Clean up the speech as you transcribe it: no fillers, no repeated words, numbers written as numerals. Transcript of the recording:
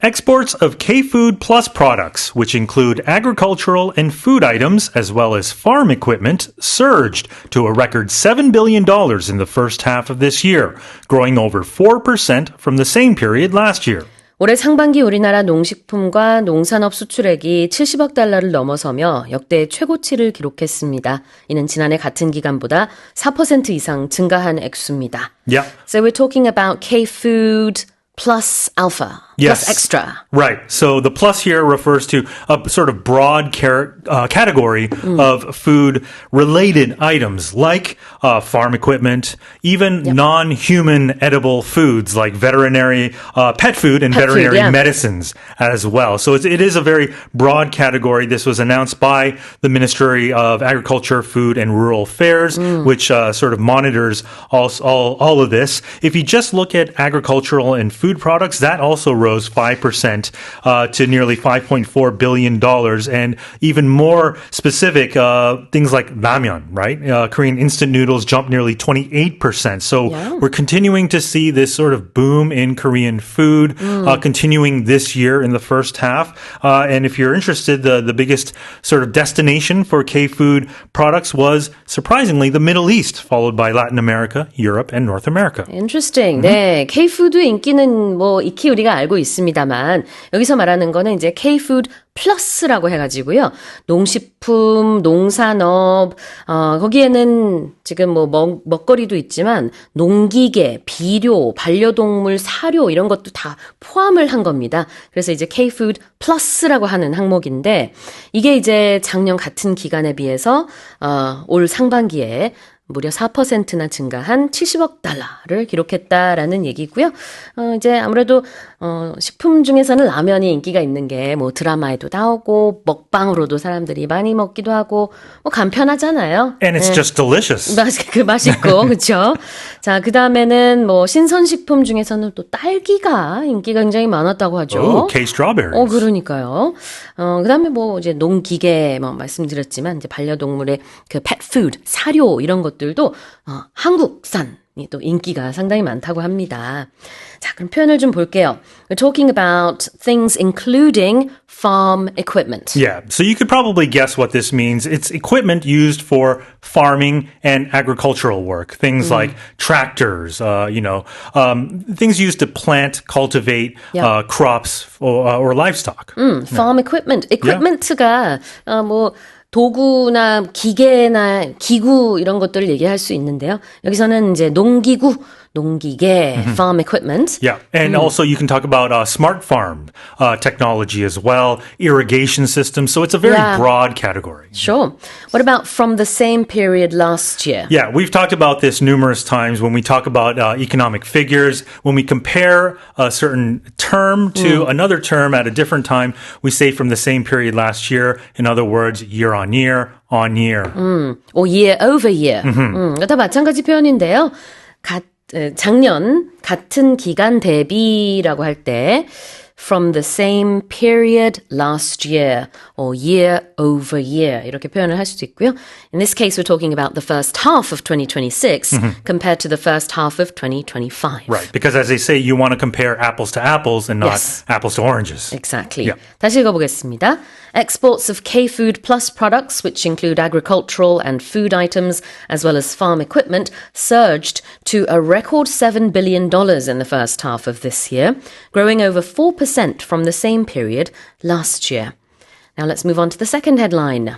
Exports of K-Food Plus products, which include agricultural and food items as well as farm equipment, surged to a record $7 billion in the first half of this year, growing over 4% from the same period last year. 올해 상반기 우리나라 농식품과 농산업 수출액이 70억 달러를 넘어서며 역대 최고치를 기록했습니다. 이는 지난해 같은 기간보다 4% 이상 증가한 액수입니다. Yeah. So we're talking about K-Food plus alpha, Yes. plus extra. Right. So the plus here refers to a sort of broad category of food-related items like farm equipment, even non-human edible foods like veterinary pet food and veterinary medicines as well. So it is a very broad category. This was announced by the Ministry of Agriculture, Food and Rural Affairs, which sort of monitors all of this. If you just look at agricultural and food products, that also rose 5% to nearly $5.4 billion. And even more specific, things like ramyeon, right? Korean instant noodles jumped nearly 28%. So we're continuing to see this sort of boom in Korean food, continuing this year in the first half. And if you're interested, the biggest sort of destination for K-food products was, surprisingly, the Middle East, followed by Latin America, Europe, and North America. Interesting. 네, K-food 인기는 뭐 익히 우리가 알고 있습니다만 여기서 말하는 거는 이제 K-food 플러스라고 해가지고요. 농식품, 농산업, 거기에는 지금 뭐 먹거리도 있지만 농기계, 비료, 반려동물, 사료 이런 것도 다 포함을 한 겁니다. 그래서 이제 K-food 플러스라고 하는 항목인데 이게 이제 작년 같은 기간에 비해서 올 상반기에 무려 4%나 증가한 70억 달러를 기록했다라는 얘기고요. 이제 아무래도 식품 중에서는 라면이 인기가 있는 게 뭐 드라마에도 나오고 먹방으로도 사람들이 많이 먹기도 하고 뭐 간편하잖아요. And it's just delicious. 맛있고 그렇죠. 자, 그다음에는 뭐 신선식품 중에서는 또 딸기가 인기가 굉장히 많았다고 하죠. Oh, K-strawberries. 그러니까요. 그다음에 뭐 이제 농기계 뭐 말씀드렸지만 이제 반려동물의 그 pet food, 사료 이런 것들도 한국산이 또 인기가 상당히 많다고 합니다. 자, 그럼 표현을 좀 볼게요. We're talking about things including farm equipment. Yeah, so you could probably guess what this means. It's equipment used for farming and agricultural work. Things like tractors, things used to plant, cultivate crops or livestock. Farm equipment. equipment가 뭐 도구나 기계나 기구 이런 것들을 얘기할 수 있는데요. 여기서는 이제 농기계, farm equipment. Yeah, and also you can talk about smart farm technology as well, irrigation systems. So it's a very broad category. Sure. What about from the same period last year? Yeah, we've talked about this numerous times when we talk about economic figures. When we compare a certain term to another term at a different time, we say from the same period last year. In other words, year on year. or year over year. 다 마찬가지 표현인데요. 작년 같은 기간 대비라고 할 때 from the same period last year or year over year 이렇게 표현을 할 수도 있고요. In this case, we're talking about the first half of 2026 compared to the first half of 2025. Right, because as they say, you want to compare apples to apples and not apples to oranges. Exactly. Yeah. 다시 읽어보겠습니다. Exports of K-Food Plus products, which include agricultural and food items, as well as farm equipment, surged to a record $7 billion in the first half of this year, growing over 4% from the same period last year. Now let's move on to the second headline.